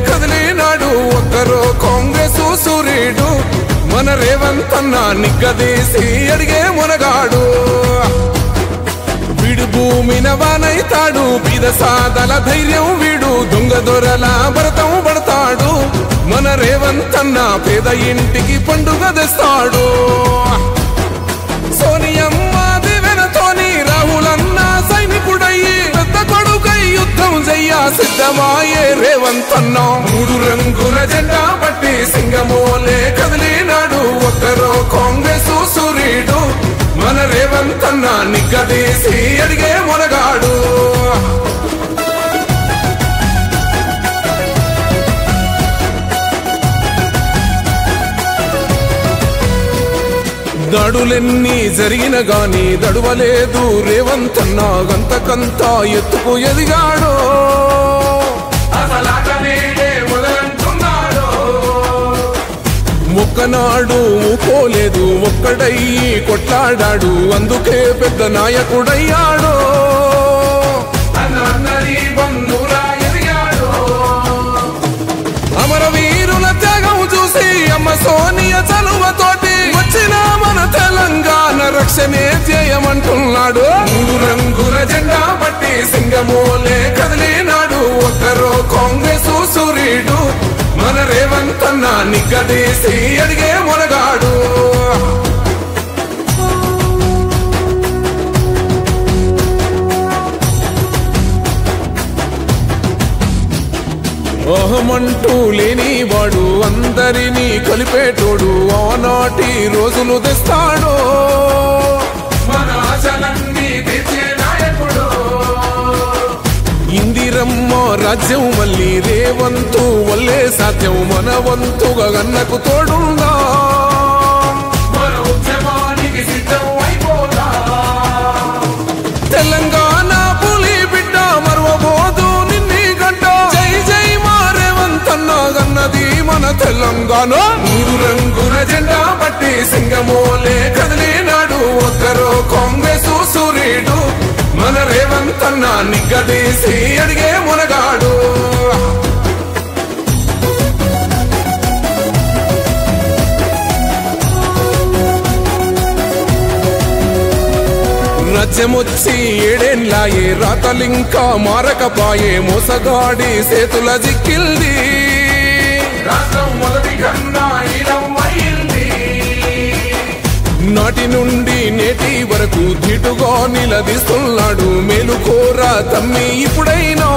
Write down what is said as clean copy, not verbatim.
కదిలినాడు ఒక్కరో కాంగ్రెస్ సూర్యుడు మన రేవంత్ అన్న నిగ్గదీసి అడిగే మునగాడు వీడు భూమిన వానైతాడు బీద సాదల ధైర్యం వీడు దొంగ దొరల భరతం పడతాడు మన రేవంత్ అన్న పేద ఇంటికి పండుగ తెస్తాడు సోనియమ్మ దివెనతోని రాహులన్న సైనికుడయ్యి పెద్ద కొడుకై యుద్ధం చెయ్య సిద్ధమాయే రేవంత్ అన్న మూడు రంగుల జెండా పట్టి సింగమోలే కదిలినాడు ఒక్కరో కాంగ్రెస్ సూర్యుడు మన రేవంత్ అన్న నిగ్గదీసి అడిగే మునగాడు దాడులెన్ని జరిగిన గాని దడువలేదు రేవంత్ అన్న గంతకంతా ఎత్తుకు ఎదిగాడు ఒక్కనాడు ఊకోలేదు ఒక్కడయ్యి కొట్లాడాడు అందుకే పెద్ద నాయకుడయ్యాడు అమరవీరుల త్యాగం చూసి అమ్మ సోనియ చలువతోటి వచ్చిన మన తెలంగాణ రక్షణే చేయమంటున్నాడు మూడు రంగుల జెండా పట్టి సింగమోలే కదిలినాడు ఒక్కరో కాంగ్రెస్ సూర్యుడు మన రేవంత్ అన్న నిగ్గదీసి అడిగే మునగాడు అహమంటూ లేనివాడు అందరినీ కలిపేటోడు ఆనాటి రోజులు తెస్తాడు మన ఆశలన్నీ తెచ్చే నాయకుడు ఇందిరమ్మ రాజ్యం మళ్ళీ రేవంతు వల్లే సాధ్యం మన వంతుగా గన్నకు తోడుందా మన ఉద్యమానికి సిద్ధం అయిపోదా తెలంగాణ పులి బిడ్డ మరువబోదు నిన్ని గంట జై జై మా రేవంత్ అన్న గన్నది మన తెలంగాణ మూడు రంగుల జెండా పట్టి సింగమోలే కదిలినాడు ఒక్కరో కాంగ్రెస్ సూర్యుడు మన రేవంత్ అన్న నిగ్గదీసి అడిగే మునగాడు రాజ్యమొచ్చి ఏడేండ్లాయే రాతలింకా మారకపాయే మోసగాడి సేతుల జిక్కిల్ది రాష్ట్రం మొదటి కన్నా నాటి నుండి నేటి వరకు ధీటుగా నిలదీస్తున్నాడు మేలుకోరా తమ్మి ఇప్పుడైనా